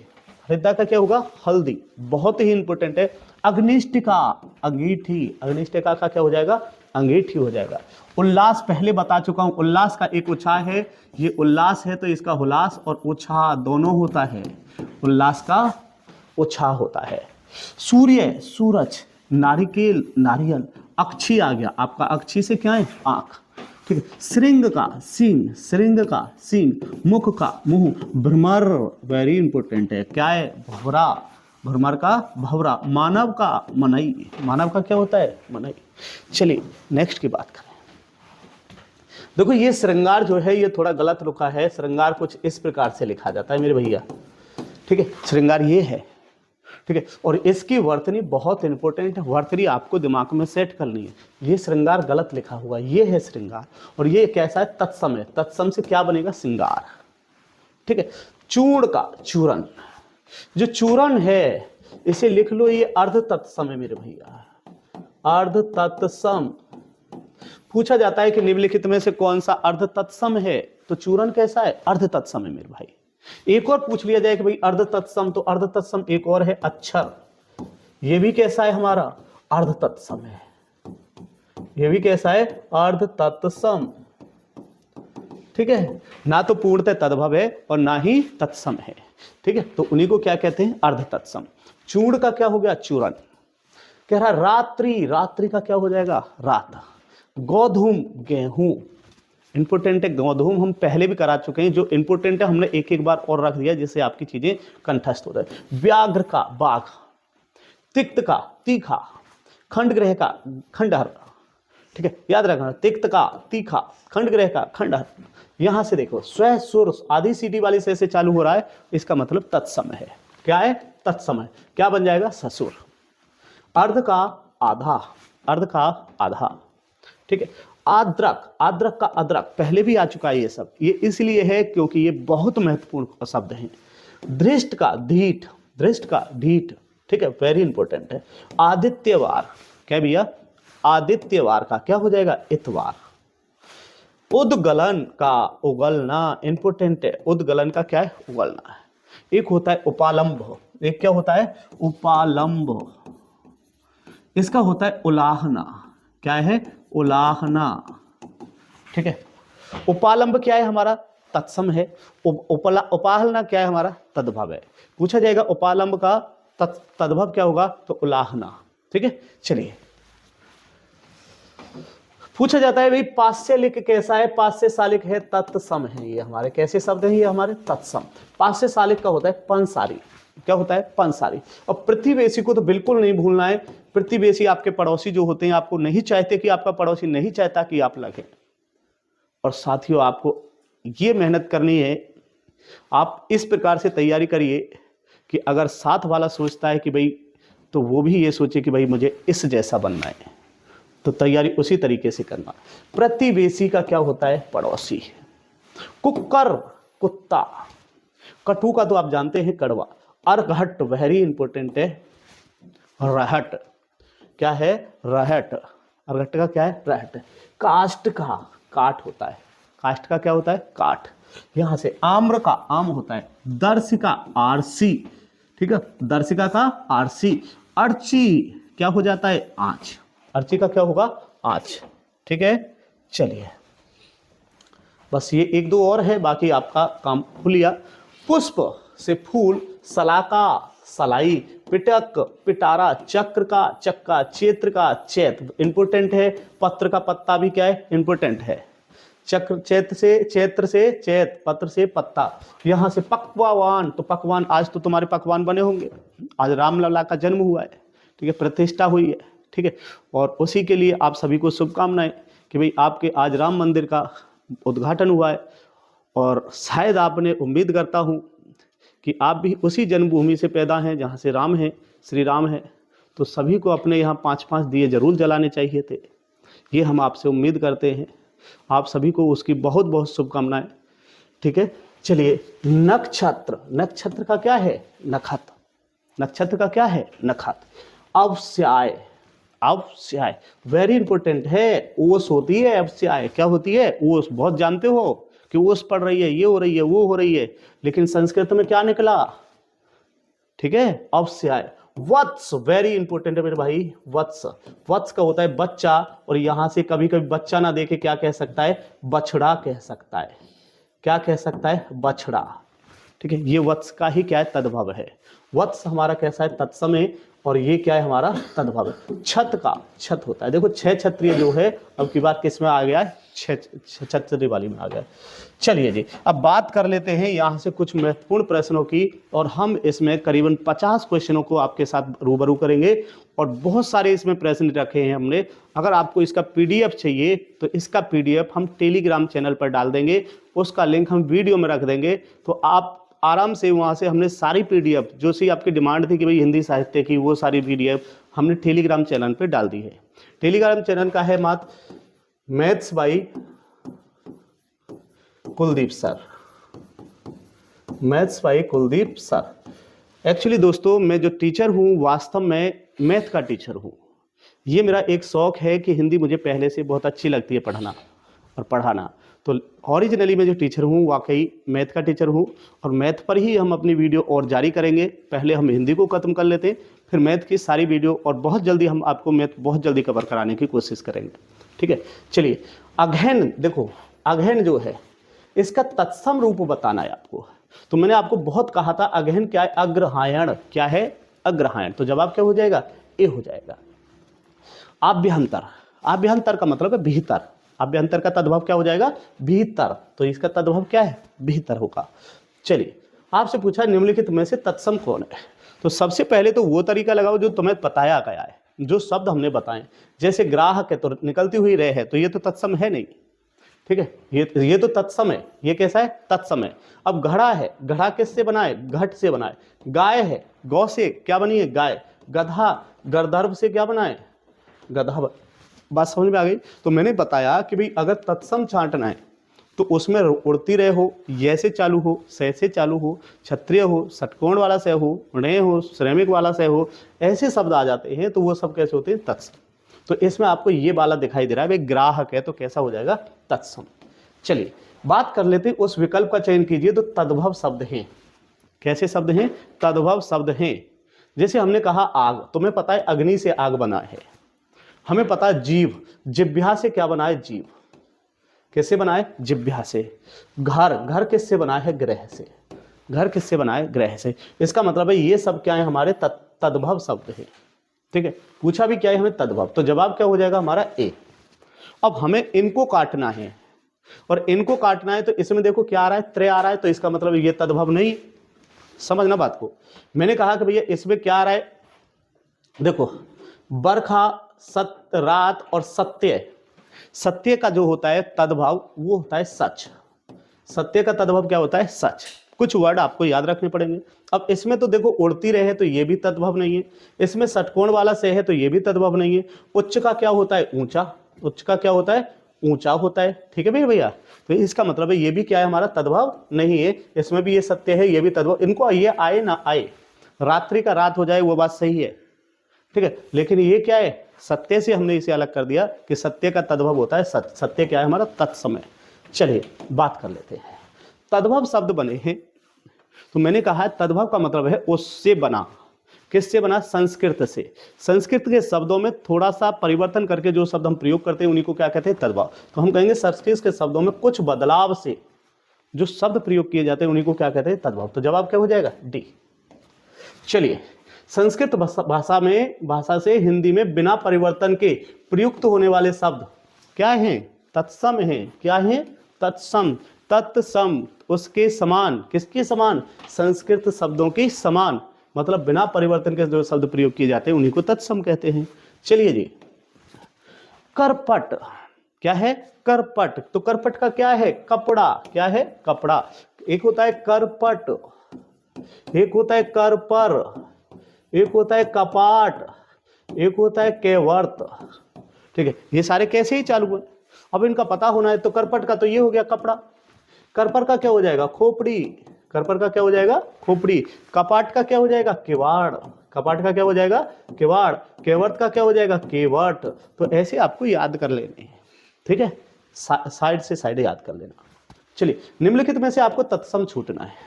हरिद्रा का क्या होगा? हल्दी, बहुत ही इंपोर्टेंट है। अग्निष्टिका, अंगीठी, अग्निष्टिका का क्या हो जाएगा? अंगीठी हो जाएगा। उल्लास पहले बता चुका हूं, उल्लास का एक उछाह है, ये उल्लास है तो इसका हुलास और उछाह दोनों होता है, उल्लास का उछाह होता है। सूर्य, सूरज। नारिकेल, नारियल। अक्षी आ गया आपका, अक्षी से क्या है? आंख, ठीक है। श्रृंग का सींग, श्रृंग का सींग। मुख का मुंह। भ्रमर, वेरी इंपॉर्टेंट है, क्या है? भंवरा, भ्रमर का भंवरा। मानव का मनई, मानव का क्या होता है? मनई। चलिए नेक्स्ट की बात करें। देखो ये श्रृंगार जो है ये थोड़ा गलत लिखा है, श्रृंगार कुछ इस प्रकार से लिखा जाता है मेरे भैया, ठीक है, श्रृंगार ये है, ठीक है, और इसकी वर्तनी बहुत इंपॉर्टेंट है, वर्तनी आपको दिमाग में सेट करनी है। ये श्रृंगार गलत लिखा हुआ, ये है श्रृंगार, और ये कैसा है? तत्सम है, तत्सम से क्या बनेगा? श्रृंगार, ठीक है। चूर्ण का चूरण, जो चूरण है इसे लिख लो, ये अर्ध तत्सम है मेरे भैया, अर्ध तत्सम। पूछा जाता है कि निम्नलिखित में से कौन सा अर्ध तत्सम है, तो चूरण कैसा है? अर्ध तत्सम है मेरे भाई। एक और पूछ लिया जाए कि भाई अर्ध तत्सम, तो अर्ध तत्सम एक और है अक्षर, ये भी कैसा है हमारा? अर्ध तत्सम है, ये भी कैसा है? अर्ध तत्सम, ठीक है, ना तो पूर्णतः तद्भव है और ना ही तत्सम है, ठीक है, तो उन्हीं को क्या कहते हैं? अर्ध तत्सम। चूर्ण का क्या हो गया? चूरण। कह रहा रात्रि, रात्रि का क्या हो जाएगा? रात। गोधूम, गेहूं, इंपोर्टेंट है, गोधूम हम पहले भी करा चुके हैं, जो इंपोर्टेंट है हमने एक एक बार और रख दिया जिससे आपकी चीजें कंठस्थ हो जाए। व्याघ्र का बाघ। तिक्त का तीखा। खंडग्रह का खंडहर, ठीक है, याद रखना, तिक्त का तीखा, खंडग्रह का खंडहर। यहां से देखो स्व सुर आधी सीटी वाली से चालू हो रहा है, इसका मतलब तत्सम है, क्या है? तत्सम है। क्या बन जाएगा? ससुर। अर्ध का आधा, अर्ध का आधा, ठीक है। आद्रक, आद्रक का अदरक, पहले भी आ चुका है ये सब, ये इसलिए है क्योंकि ये बहुत महत्वपूर्ण शब्द हैं। धृष्ट का धीठ, धृष्ट का ढीठ, ठीक है, वेरी इंपॉर्टेंट है। आदित्यवार, क्या भैया? आदित्यवार का क्या हो जाएगा? इतवार। उद्गलन का उगलना, इंपॉर्टेंट है, उद्गलन का क्या है? उगलना है। एक होता है उपालंब, एक क्या होता है? उपालंब। इसका होता है उलाहना, क्या है? उलाहना, ठीक है। उपालंब क्या है हमारा? तत्सम है। उपाहलना क्या है हमारा? तद्भव है। पूछा जाएगा उपालंब का तद्भव क्या होगा, तो उलाहना, ठीक है। चलिए पूछा जाता है भाई पास्य लिक कैसा है? पास्य सालिक है, तत्सम है, ये हमारे कैसे शब्द हैं? ये हमारे तत्सम। पास्य सालिक का होता है पंसारी, क्या होता है? पंसारी। और प्रतिवेशी को तो बिल्कुल नहीं भूलना है, प्रतिवेशी आपके पड़ोसी जो होते हैं, आपको नहीं चाहते कि आपका पड़ोसी नहीं चाहता कि आप लगे। और साथियों आपको ये मेहनत करनी है, आप इस प्रकार से तैयारी करिए कि अगर साथ वाला सोचता है कि भाई, तो वो भी ये सोचे कि भाई मुझे इस जैसा बनना है, तो तैयारी उसी तरीके से करना। प्रतिवेशी का क्या होता है? पड़ोसी। कुक्कर, कुत्ता। कटु का तो आप जानते हैं, कड़वा। अर्घट, वेरी इंपॉर्टेंट है, रहट, क्या है? रहट। अर्घट का क्या है? रहट। काष्ठ का काठ होता है, काष्ठ का क्या होता है? काठ। यहां से आम्र का आम होता है। दर्शिका, आरसी, ठीक है, दर्शिका का आरसी। अर्ची क्या हो जाता है? आंच। अर्ची का क्या होगा? आंच, ठीक है। चलिए बस ये एक दो और है, बाकी आपका काम खुल लिया। पुष्प से फूल, सलाका सलाई, पिटक, पिटारा, चक्र का चक्का, चेत्र का चैत, इंपोर्टेंट है। पत्र का पत्ता भी क्या है, इंपोर्टेंट है। चक्र, चैत्र से चैत, पत्र से पत्ता। यहां से पक्वान, तो पकवान, आज तो तुम्हारे पकवान बने होंगे, आज रामलला का जन्म हुआ है, ठीक है, प्रतिष्ठा हुई है, ठीक है, और उसी के लिए आप सभी को शुभकामनाएं कि भाई आपके आज राम मंदिर का उद्घाटन हुआ है, और शायद आपने, उम्मीद करता हूं कि आप भी उसी जन्मभूमि से पैदा हैं जहां से राम है, श्री राम है, तो सभी को अपने यहाँ 5-5 दिए जरूर जलाने चाहिए थे। ये हम आपसे उम्मीद करते हैं। आप सभी को उसकी बहुत बहुत शुभकामनाएं, ठीक है। चलिए, नक्षत्र, नक्षत्र का क्या है, नखत, नक्षत्र का क्या है, नखत। अवस्याय, अवस्याय वेरी इंपॉर्टेंट है। ओस होती है, अवस्याय क्या होती है, ओस, बहुत जानते हो कि ओस पड़ रही है, ये हो रही है, वो हो रही है, लेकिन संस्कृत में क्या निकला, ठीक है, अवस्याय। वत्स वेरी इंपॉर्टेंट है मेरे भाई, वत्स, वत्स का होता है बच्चा, और यहां से कभी कभी बच्चा ना देके क्या कह सकता है, बछड़ा कह सकता है, क्या कह सकता है, बछड़ा, ठीक है। ये वत्स का ही क्या है, तद्भव है। वत्स हमारा कैसा है, तत्समय, और ये क्या है हमारा, तद्भव है। छत का, छत होता है, देखो 6 क्षत्रिय जो है, अब की बात किस में आ गया है, क्षत्रिय वाली में आ गया। चलिए जी, अब बात कर लेते हैं यहाँ से कुछ महत्वपूर्ण प्रश्नों की, और हम इसमें करीबन 50 क्वेश्चनों को आपके साथ रूबरू करेंगे, और बहुत सारे इसमें प्रश्न रखे हैं हमने। अगर आपको इसका पीडीएफ चाहिए तो इसका पीडीएफ हम टेलीग्राम चैनल पर डाल देंगे, उसका लिंक हम वीडियो में रख देंगे, तो आप आराम से वहाँ से, हमने सारी पीडीएफ जो सी आपकी डिमांड थी कि भाई हिंदी साहित्य की, वो सारी पीडीएफ हमने टेलीग्राम चैनल पे डाल दी है। टेलीग्राम चैनल का है मात्र maths by Kuldeep sir, maths by Kuldeep sir. Actually दोस्तों, मैं जो टीचर हूँ वास्तव में मैथ का टीचर हूँ। ये मेरा एक शौक है कि हिंदी मुझे पहले से बहुत अच्छी लगती है पढ़ना और पढ़ाना, तो ओरिजिनली मैं जो टीचर हूँ वाकई मैथ का टीचर हूँ, और मैथ पर ही हम अपनी वीडियो और जारी करेंगे। पहले हम हिंदी को ख़त्म कर लेते हैं, फिर मैथ की सारी वीडियो, और बहुत जल्दी हम आपको मैथ बहुत जल्दी कवर कराने की कोशिश करेंगे, ठीक है। चलिए, अघन, देखो अघन जो है इसका तत्सम रूप बताना है आपको। तो मैंने आपको बहुत कहा था अघन क्या है, अग्रहायण, क्या है, अग्रहायण। तो जवाब क्या हो जाएगा, ए हो जाएगा। आभ्यंतर, आभ्यंतर का मतलब है भीतर, आभ्यंतर का तद्भव क्या हो जाएगा, भीतर, तो इसका तद्भव क्या है, भीतर होगा। चलिए, आपसे पूछा निम्नलिखित में से तत्सम कौन है, तो सबसे पहले तो वो तरीका लगाओ जो तुम्हें बताया गया है, जो शब्द हमने बताए। जैसे ग्राहक है तो निकलती हुई रह है, तो ये तो तत्सम है नहीं, ठीक है, ये तो तत्सम है, ये कैसा है, तत्सम है। अब घड़ा है, घड़ा किससे बनाए, घट से बनाए। गाय है, गौ से क्या बनी है, गाय। गधा, गर्दर्भ से क्या बनाए, गधा। बात समझ में आ गई। तो मैंने बताया कि भाई अगर तत्सम छांटना है तो उसमें उड़ती रहे हो, ये से चालू हो, से चालू हो, क्षत्रिय हो, षटकोण वाला से हो, णे हो, श्रमिक वाला से हो, ऐसे शब्द आ जाते हैं, तो वो सब कैसे होते हैं, तत्सम। तो इसमें आपको ये वाला दिखाई दे रहा है, भाई ग्राहक है तो कैसा हो जाएगा, तत्सम। चलिए, बात कर लेते हैं उस विकल्प का चयन कीजिए तो तद्भव शब्द हैं। कैसे शब्द हैं, तद्भव शब्द हैं। जैसे हमने कहा आग, तुम्हें पता है अग्नि से आग बना है। हमें पता है जीव, जिह्वा से क्या बना है, जीव। कैसे बना है, जिह्वा से। घर, घर किससे बना है, ग्रह से। घर किससे बना है, ग्रह से। इसका मतलब है ये सब क्या है, हमारे तद्भव शब्द है, ठीक है। पूछा भी क्या है हमें, तद्भव, तो जवाब क्या हो जाएगा हमारा, ए। अब हमें इनको काटना है, और इनको काटना है तो इसमें देखो क्या आ रहा है, त्रय आ रहा है, तो इसका मतलब ये तद्भव नहीं। समझना बात को। मैंने कहा कि भैया इसमें क्या आ रहा है, देखो बरखा, सत्य, रात और सत्य। सत्य का जो होता है तद्भव वो होता है सच। सत्य का तद्भव क्या होता है, सच। कुछ वर्ड आपको याद रखने पड़ेंगे। अब इसमें तो देखो उड़ती रहे तो ये भी तद्भव नहीं है, इसमें षटकोण वाला से है तो ये भी तद्भव नहीं है। उच्च का क्या होता है, ऊंचा। उच्च का क्या होता है, ऊंचा होता है, ठीक है भैया। तो इसका मतलब है ये भी क्या है, हमारा तद्भव नहीं है। इसमें भी ये सत्य है, ये भी तद्भव। इनको ये आए ना आए, रात्रि का रात हो जाए वो बात सही है, ठीक है, लेकिन ये क्या है, सत्य से हमने इसे अलग कर दिया कि सत्य का तद्भव होता है सत्य। सत्य क्या है हमारा, तत्समय। चलिए बात कर लेते हैं। तद्भव शब्द बने हैं, तो मैंने कहा है तद्भव का मतलब है उससे बना। किससे बना, संस्कृत से। संस्कृत के शब्दों में थोड़ा सा परिवर्तन करके जो शब्द हम प्रयोग करते हैं उन्हीं को क्या कहते हैं, तद्भव। तो हम कहेंगे संस्कृत के शब्दों में कुछ बदलाव से जो शब्द प्रयोग किए जाते हैं उन्हीं को क्या कहते हैं, तद्भव। तो जवाब क्या हो जाएगा, डी। चलिए, संस्कृत भाषा से हिंदी में बिना परिवर्तन के प्रयुक्त होने वाले शब्द क्या हैं? तत्सम हैं। क्या हैं? तत्सम। तत्सम, उसके समान। किसके समान? संस्कृत शब्दों के समान, मतलब बिना परिवर्तन के जो शब्द प्रयोग किए जाते हैं उन्हीं को तत्सम कहते हैं। चलिए जी, करपट क्या है? करपट। तो करपट का क्या है? कपड़ा। क्या है? कपड़ा। एक होता है करपट, एक होता है करपर, एक होता है कपाट, एक होता है केवर्त। ठीक है, ये सारे कैसे ही चालू है, अब इनका पता होना है। तो करपट का तो ये हो गया कपड़ा, करपर का क्या हो जाएगा? खोपड़ी। करपर का क्या हो जाएगा? खोपड़ी। कपाट का क्या हो जाएगा? किवाड़। कपाट का क्या हो जाएगा? किवाड़। केवर्त का क्या हो जाएगा? केवट। तो ऐसे आपको याद कर लेने हैं, ठीक है, साइड से साइड याद कर लेना। चलिए, निम्नलिखित में से आपको तत्सम छूटना है।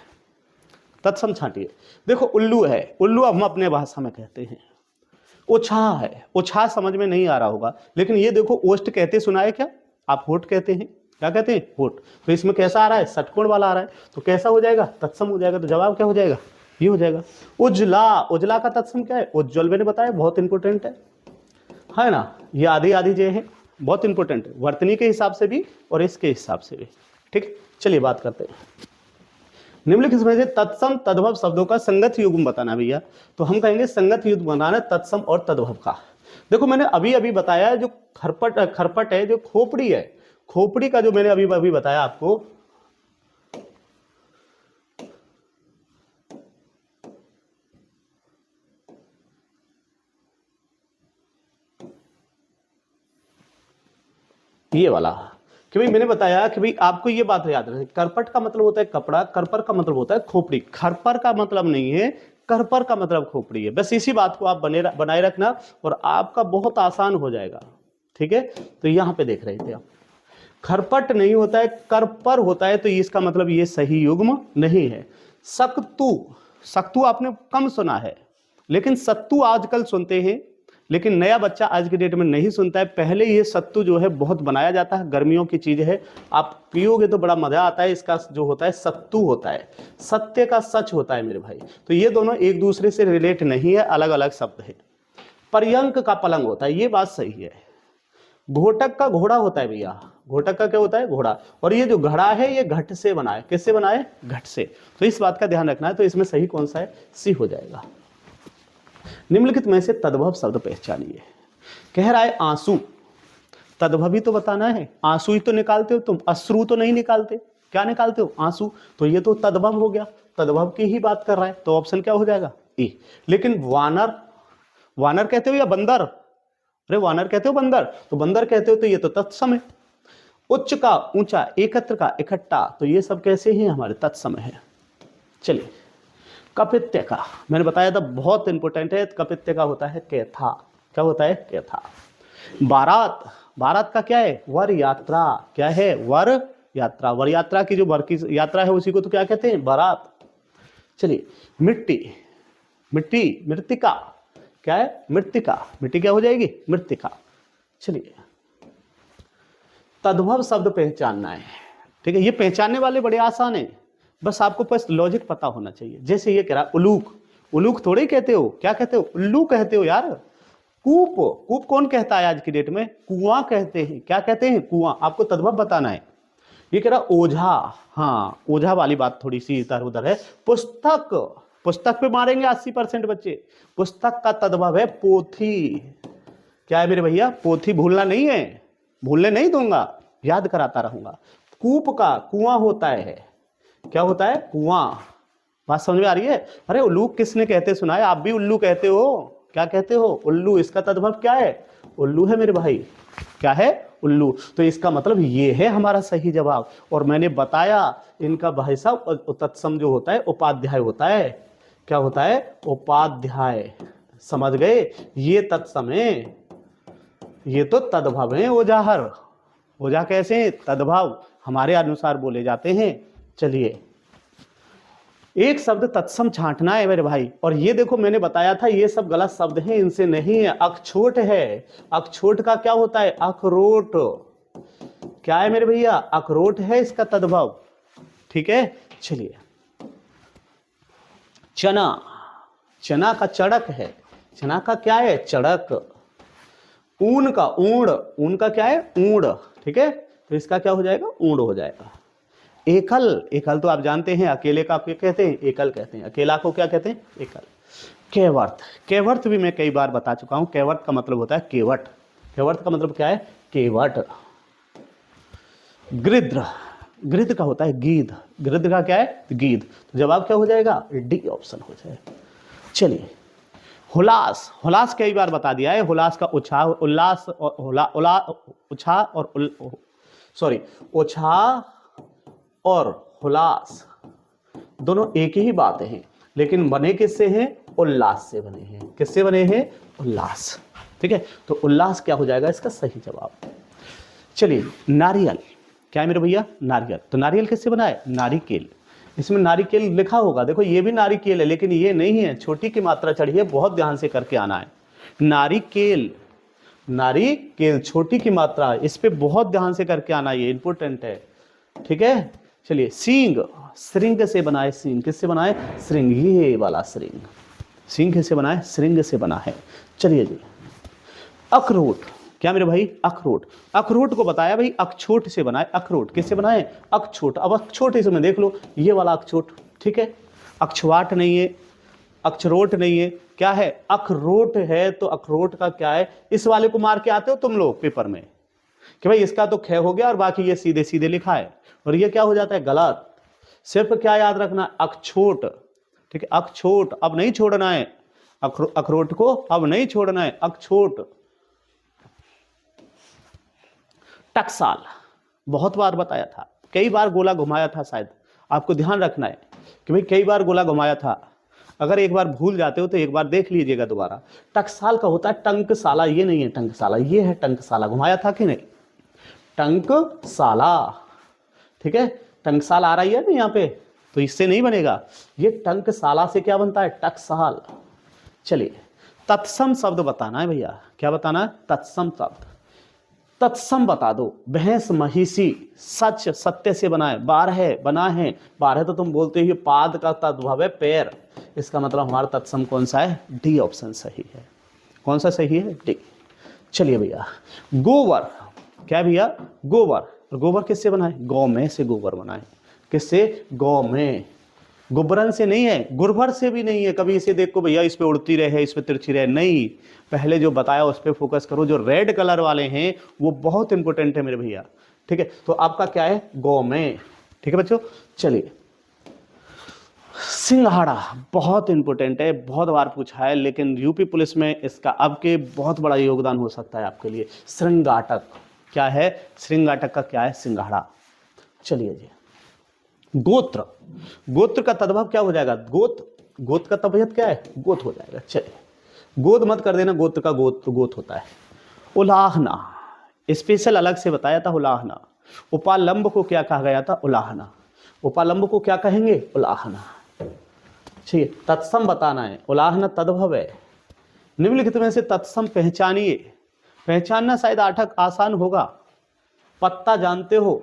तत्सम छांटिए। देखो, उल्लू है, उल्लू हम अपने भाषा में कहते हैं। ओछा है, ओछा समझ में नहीं आ रहा होगा, लेकिन ये देखो, ओष्ठ कहते सुना है क्या? आप होठ कहते हैं, क्या कहते हैं? होठ। तो इसमें कैसा आ रहा है? षटकोण वाला आ रहा है, तो कैसा हो जाएगा? तत्सम हो जाएगा। तो जवाब क्या हो जाएगा? ये हो जाएगा। उजला, उजला का तत्सम क्या है? उज्ज्वल। मैंने बताया बहुत इंपॉर्टेंट है ना? ये आधी आधी जे है, बहुत इंपॉर्टेंट है, वर्तनी के हिसाब से भी और इसके हिसाब से भी। ठीक, चलिए बात करते हैं। निम्नलिखित में से तत्सम तद्भव शब्दों का संगत युग्म बताना भैया। तो हम कहेंगे संगत युग्म बनाना तत्सम और तद्भव का। देखो, मैंने अभी अभी बताया, जो खरपट है, जो खोपड़ी है, खोपड़ी का जो मैंने अभी अभी बताया आपको, ये वाला, कि भाई मैंने बताया कि भाई आपको ये बात याद रहे, करपट का मतलब होता है कपड़ा, करपर का मतलब होता है खोपड़ी। खरपर का मतलब नहीं है, करपर का मतलब खोपड़ी है। बस इसी बात को आप बनाए रखना और आपका बहुत आसान हो जाएगा। ठीक है, तो यहां पे देख रहे थे आप, खरपट नहीं होता है, करपर होता है, तो इसका मतलब ये सही युग्म नहीं है। सक्तु, सक्तु आपने कम सुना है, लेकिन सत्तू आजकल सुनते हैं, लेकिन नया बच्चा आज के डेट में नहीं सुनता है। पहले ये सत्तू जो है बहुत बनाया जाता है, गर्मियों की चीज है, आप पियोगे तो बड़ा मजा आता है। इसका जो होता है सत्तू होता है, सत्य का सच होता है मेरे भाई। तो ये दोनों एक दूसरे से रिलेट नहीं है, अलग अलग शब्द है। पर्यंक का पलंग होता है, ये बात सही है। घोटक का घोड़ा होता है भैया, घोटक का क्या होता है? घोड़ा। और ये जो घड़ा है, ये घट से बना है। किससे बना है? घट से। तो इस बात का ध्यान रखना है। तो इसमें सही कौन सा है? सी हो जाएगा। निम्नलिखित में से तद्भव शब्द पहचानिए। कह रहा है आंसू, तद्भव ही तो बताना है। आंसू ही तो निकालते हो तुम, अश्रु तो नहीं निकालते। क्या निकालते हो? आंसू। तो ये तो तद्भव हो गया, तद्भव की ही बात कर रहा है, तो ऑप्शन क्या हो जाएगा? ए। लेकिन वानर, वानर कहते हो या बंदर? अरे वानर कहते हो, बंदर, तो बंदर कहते हो, तो ये तो तत्सम है। उच्च का ऊंचा, एकत्र का इकट्ठा, तो ये सब कैसे हैं? हमारे तत्सम है। चलिए, कपित्य का मैंने बताया था, बहुत इंपॉर्टेंट है। कपित्य का होता है कैथा। क्या होता है? कैथा। बारात, बारात का क्या है? वर यात्रा। क्या है? वर यात्रा। वर यात्रा की जो वर की यात्रा है उसी को तो क्या कहते हैं? बारात। चलिए, मिट्टी, मिट्टी, मृतिका। क्या है? मृतिका। मिट्टी क्या हो जाएगी? मृतिका। चलिए, तद्भव शब्द पहचानना है। ठीक है, ये पहचानने वाले बड़े आसान है, बस आपको बस लॉजिक पता होना चाहिए। जैसे ये कह रहा उलूक, उलूक थोड़े कहते हो, क्या कहते हो? उल्लू कहते हो यार। कूप, कूप कौन कहता है आज की डेट में? कुआं कहते हैं। क्या कहते हैं? कुआं। आपको तद्भव बताना है। ये कह रहा ओझा, हाँ, ओझा वाली बात थोड़ी सी इधर उधर है। पुस्तक, पुस्तक पे मारेंगे 80% बच्चे। पुस्तक का तद्भव है पोथी। क्या है मेरे भैया? पोथी। भूलना नहीं है, भूलने नहीं दूंगा, याद कराता रहूंगा। कूप का कुआं होता है। क्या होता है? कुआं। बात समझ में आ रही है? अरे उल्लू किसने कहते सुना है? आप भी उल्लू कहते हो। क्या कहते हो? उल्लू। इसका तद्भव क्या है? उल्लू है मेरे भाई। क्या है? उल्लू। तो इसका मतलब ये है हमारा सही जवाब। और मैंने बताया इनका भाई साहब तत्सम जो होता है उपाध्याय होता है। क्या होता है? उपाध्याय। समझ गए? ये तत्सम है, ये तो तद्भव है। ओजाहर, ओझा कैसे? तद्भव हमारे अनुसार बोले जाते हैं। चलिए, एक शब्द तत्सम छांटना है मेरे भाई। और ये देखो, मैंने बताया था ये सब गलत शब्द हैं, इनसे नहीं है। अखछोट है, अखछोट का क्या होता है? अखरोट। क्या है मेरे भैया? अखरोट है इसका तद्भव। ठीक है, चलिए, चना, चना का चड़क है, चना का क्या है, चड़क। ऊन का ऊंड, ऊन का क्या है, ऊंड, ठीक है, तो इसका क्या हो जाएगा, ऊंड हो जाएगा। एकल, एकल तो आप जानते हैं अकेले का क्या कहते हैं, एकल कहते हैं, अकेला को क्या कहते हैं, एकल। केवर्त, केवर्त भी मैं कई बार बता चुका हूं, केवर्त का मतलब होता है केवट, केवर्त का मतलब क्या है, केवट। गृध्र, गृध्र का होता है गीध, गृध्र का क्या है, गीध, तो जवाब क्या हो जाएगा, डी ऑप्शन हो जाएगा। चलिए हुलास, हुलास कई बार बता दिया है, हुलास का उत्साह, उल्लास और उत्साह और उत्साह और हुलास दोनों एक ही बात है, लेकिन बने किससे हैं, उल्लास से बने हैं, किससे बने हैं, उल्लास, ठीक है, तो उल्लास क्या हो जाएगा इसका सही जवाब। चलिए नारियल, क्या है मेरे भैया, नारियल, तो नारियल किससे बना है, नारिकेल, इसमें नारिकेल लिखा होगा, देखो ये भी नारिकेल है लेकिन ये नहीं है, छोटी की मात्रा चढ़ी है, बहुत ध्यान से करके आना है। नारिकेल, नारिकेल छोटी की मात्रा, इस पे बहुत ध्यान से करके आना, ये इंपॉर्टेंट है, ठीक है। चलिए सींग, श्रृंग से बना है, सींग किससे बना है, श्रृंग, ये वाला श्रृंग, सींग किससे बना है, श्रृंग से बना है। चलिए जी अखरोट, क्या मेरे भाई, अखरोट, अखरोट को बताया भाई अखछोट से बना है, अखरोट किससे बना है, अखछोट। अब अखछोट इसमें देख लो, ये वाला अखछोट, ठीक है, अक्षवाट नहीं है, अक्षरोट नहीं है, क्या है, अखरोट है, तो अखरोट का क्या है, इस वाले को मार के आते हो तुम लोग पेपर में कि भाई इसका तो ख हो गया और बाकी ये सीधे सीधे लिखा है, और ये क्या हो जाता है, गलत। सिर्फ क्या याद रखना, अखछोट, ठीक है, अखछोट, अब नहीं छोड़ना है, अखरोट को अब नहीं छोड़ना है, अखछोट। टकसाल, बहुत बार बताया था, कई बार गोला घुमाया था, शायद आपको ध्यान रखना है कि भाई कई बार गोला घुमाया था, अगर एक बार भूल जाते हो तो एक बार देख लीजिएगा दोबारा। टकसाल का होता है टंकसाला, ये नहीं है टंकसाला, ये है टंकसाला, घुमाया था कि नहीं, टंकसाला, ठीक है, टंकसाल आ रही है ना यहाँ पे, तो इससे नहीं बनेगा, ये टंकसाला से क्या बनता है, टकसाल। चलिए तत्सम शब्द बताना है भैया, क्या बताना है, तत्सम शब्द, तत्सम बता दो। भैंस महिषी, सच सत्य से बना है, बारह बना है, बारह तो तुम बोलते ही पाद का तद्भव है पैर, इसका मतलब हमारा तत्सम कौन सा है, डी ऑप्शन सही है, कौन सा सही है, डी। चलिए भैया गोबर, क्या भैया, गोबर, गोबर किससे बना है, गौ में से गोबर बना है, किससे, गौ में, गुब्बरन से नहीं है, गुरभर से भी नहीं है, कभी इसे देखो भैया इस पे उड़ती रहे, इस पे तिरछी रहे, नहीं, पहले जो बताया उस पे फोकस करो, जो रेड कलर वाले हैं वो बहुत इंपॉर्टेंट है मेरे भैया, ठीक है, तो आपका क्या है, गौ में, ठीक है बच्चों। चलिए सिंघाड़ा, बहुत इंपॉर्टेंट है, बहुत बार पूछा है, लेकिन यूपी पुलिस में इसका अब के बहुत बड़ा योगदान हो सकता है आपके लिए। श्रृंगाटक, क्या है, श्रृंगाटक का क्या है, सिंघाड़ा। चलिए जी गोत्र, गोत्र का तद्भव क्या हो जाएगा, गोत, गोत का तद्भव क्या है, गोत हो जाएगा। चलिए गोद मत कर देना, गोत्र का गोत तो गोत होता है। उलाहना, स्पेशल अलग से बताया था, उलाहना। उपालंब को क्या कहा गया था, उलाहना, उपालंब को क्या कहेंगे, उलाहना। ठीक, तत्सम बताना है, उलाहना तद्भव है। निम्नलिखित में से तत्सम पहचानिए, पहचानना शायद आठक आसान होगा, पत्ता जानते हो,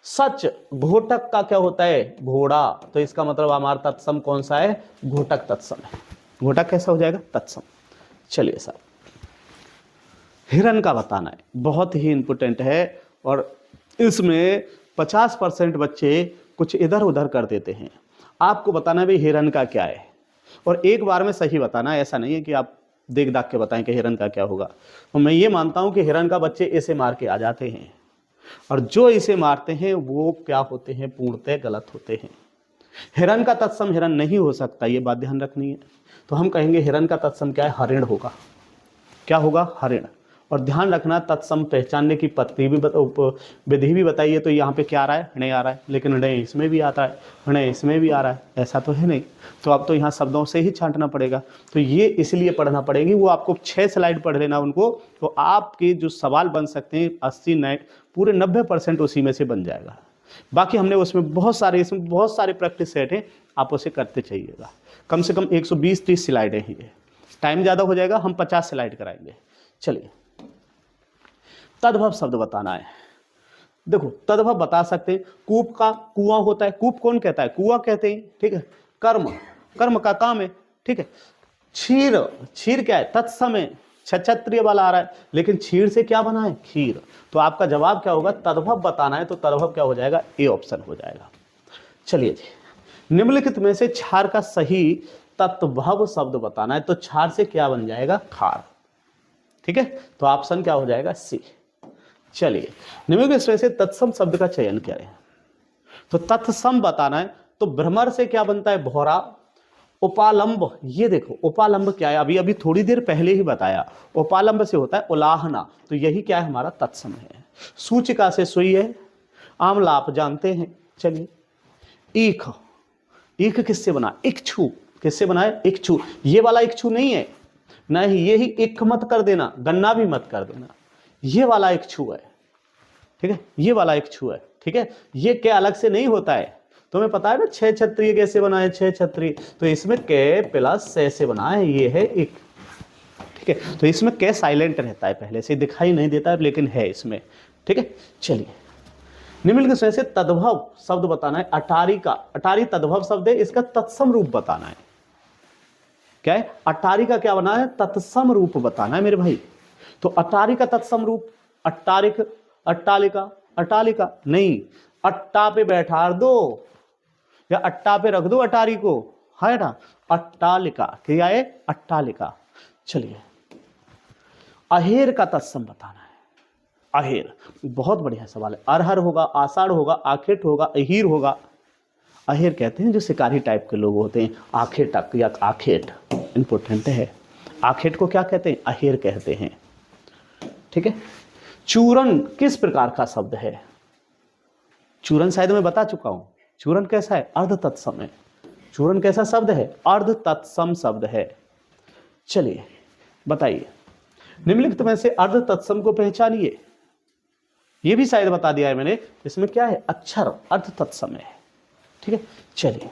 सच, घोटक का क्या होता है, घोड़ा, तो इसका मतलब हमारा तत्सम कौन सा है, घोटक तत्सम है, घोटक कैसा हो जाएगा, तत्सम। चलिए साहब हिरन का बताना है, बहुत ही इंपॉर्टेंट है, और इसमें 50% बच्चे कुछ इधर उधर कर देते हैं, आपको बताना है भाई हिरन का क्या है, और एक बार में सही बताना है, ऐसा नहीं है कि आप देख दाख के बताएं कि हिरन का क्या होगा। तो मैं ये मानता हूं कि हिरन का बच्चे ऐसे मार के आ जाते हैं, और जो इसे मारते हैं वो क्या होते हैं, पूर्णतः गलत होते हैं। हिरन का तत्सम हिरन नहीं हो सकता, ये बात ध्यान रखनी है, तो हम कहेंगे हिरन का तत्सम क्या है, हरिण होगा, क्या होगा, हरिण। और ध्यान रखना तत्सम पहचानने की पद्धति भी विधि भी बताइए, तो यहाँ पे क्या आ रहा है, हणे आ रहा है, लेकिन हणे इसमें भी आता है, हणे इसमें भी आ रहा है, ऐसा तो है नहीं, तो अब तो यहाँ शब्दों से ही छांटना पड़ेगा, तो ये इसलिए पढ़ना पड़ेगी, वो आपको 6 स्लाइड पढ़ लेना उनको, तो आपके जो सवाल बन सकते हैं 80 पूरे 90% उसी में से बन जाएगा। बाकी हमने उसमें बहुत सारे, इसमें बहुत सारे प्रैक्टिस सेट हैं, आप उसे करते चाहिएगा। कम से कम 120-30 स्लाइडें हैं, ये टाइम ज़्यादा हो जाएगा, हम 50 स्लाइड कराएंगे। चलिए तद्भव शब्द बताना है, देखो तद्भव बता सकते हैं, कूप का कुआं होता है, कूप कौन कहता है, कुआं कहते हैं, ठीक है। कर्म, कर्म का काम है, ठीक है। क्षीर, क्षीर क्या है? तत्सम है, क्षत्रिय वाला आ रहा है, लेकिन क्षीर से क्या बना है? खीर। तो आपका जवाब क्या होगा? तद्भव बताना है तो तद्भव क्या हो जाएगा? ए ऑप्शन हो जाएगा। चलिए जी, निम्नलिखित में से क्षार का सही तत्भव शब्द बताना है, तो क्षार से क्या बन जाएगा? खार। ठीक है, तो ऑप्शन क्या हो जाएगा? सी। चलिए, निम्नलिखित में से तत्सम शब्द का चयन करें। तो तत्सम बताना है तो भ्रमर से क्या बनता है? भौरा। उपालंब, ये देखो उपालंब क्या है? अभी अभी थोड़ी देर पहले ही बताया, उपालंब से होता है उलाहना, तो यही क्या है? हमारा तत्सम है। सूचिका से सुई है। आमला आप जानते हैं। चलिए, ईख, ईख किससे बना? इक्षु। किससे बना है? इक्षु। ये वाला इक्षु नहीं है, नहीं, ये ही इख मत कर देना, गन्ना भी मत कर देना, ये वाला इक्षु है। ठीक है, ये वाला इक्षु है। ठीक है, ये क्या अलग से नहीं होता है, तुम्हें पता है ना छह क्षत्रिय कैसे बना है? छह क्षत्रिय, तो इसमें के प्लस से बना है, ये है इक। ठीक है, तो इसमें के साइलेंट रहता है, पहले से दिखाई नहीं देता है लेकिन है इसमें। ठीक है, चलिए, निम्नलिखित में से तद्भव शब्द बताना है। अटारी का, अटारी तद्भव शब्द है, इसका तत्सम रूप बताना है। क्या है? अटारी का क्या बना है? तत्सम रूप बताना है मेरे भाई। तो अटारी का तत्सम रूप, अट्टारिक, अट्टालिका, अट्टालिका नहीं, अट्टा पे बैठा दो या अट्टा पे रख दो अटारी को, है ना? अट्टालिका, क्या है? अट्टालिका। चलिए, अहेर का तत्सम बताना है। अहेर, बहुत बढ़िया सवाल है। अरहर होगा, आषाढ़ होगा, आखेट होगा, अहीर होगा। अहेर कहते हैं जो शिकारी टाइप के लोग होते हैं, आखेटक या आखेट, इंपॉर्टेंट है। आखेट को क्या कहते हैं? अहेर कहते हैं। ठीक है, चूरन किस प्रकार का शब्द है? चूरन शायद मैं बता चुका हूं। चूरन कैसा है? अर्ध तत्सम है। चूरन कैसा शब्द है? अर्ध तत्सम शब्द है। चलिए बताइए, निम्नलिखित में से अर्ध तत्सम को पहचानिए। ये भी शायद बता दिया है मैंने, इसमें क्या है? अक्षर अर्ध तत्सम है। ठीक है, चलिए,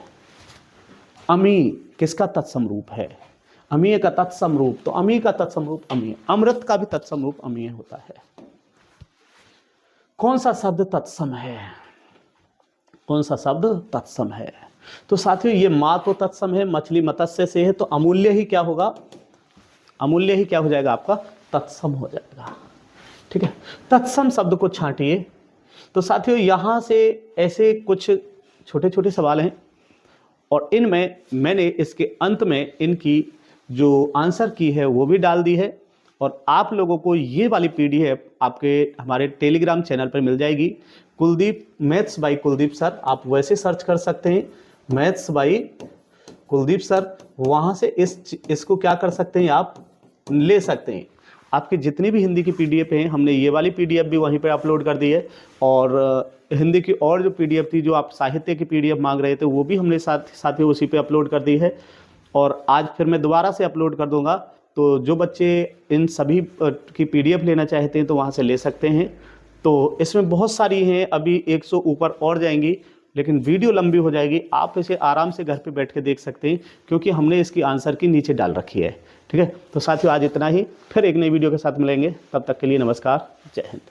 अमी किसका तत्सम रूप है? अमीय का तत्सम रूप, तो अमी का तत्सम रूप अमीय। अमृत का भी तत्सम रूप अमीय होता है। कौन सा शब्द तत्सम है? कौन सा शब्द तत्सम है? तो साथियों, ये माँ तो तत्सम है, मछली मत्स्य से है, तो अमूल्य ही क्या होगा? अमूल्य ही क्या हो जाएगा आपका? तत्सम हो जाएगा। ठीक है, तत्सम शब्द को छांटिए। तो साथियों, यहां से ऐसे कुछ छोटे छोटे सवाल हैं और इनमें मैंने इसके अंत में इनकी जो आंसर की है वो भी डाल दी है, और आप लोगों को ये वाली पीडीएफ आपके हमारे टेलीग्राम चैनल पर मिल जाएगी। Kuldeep, maths by Kuldeep sir, आप वैसे सर्च कर सकते हैं, मैथ्स बाय कुलदीप सर। वहाँ से इसको क्या कर सकते हैं? आप ले सकते हैं। आपकी जितनी भी हिंदी की पीडीएफ हैं, हमने ये वाली पीडीएफ भी वहीं पे अपलोड कर दी है, और हिंदी की और जो पीडीएफ थी, जो आप साहित्य की पीडीएफ मांग रहे थे, वो भी हमने साथ ही उसी पे अपलोड कर दी है, और आज फिर मैं दोबारा से अपलोड कर दूंगा। तो जो बच्चे इन सभी की पीडीएफ लेना चाहते हैं तो वहाँ से ले सकते हैं। तो इसमें बहुत सारी हैं, अभी 100 ऊपर और जाएंगी, लेकिन वीडियो लंबी हो जाएगी। आप इसे आराम से घर पे बैठ के देख सकते हैं, क्योंकि हमने इसकी आंसर की नीचे डाल रखी है। ठीक है, तो साथियों आज इतना ही, फिर एक नई वीडियो के साथ मिलेंगे। तब तक के लिए नमस्कार, जय हिंद।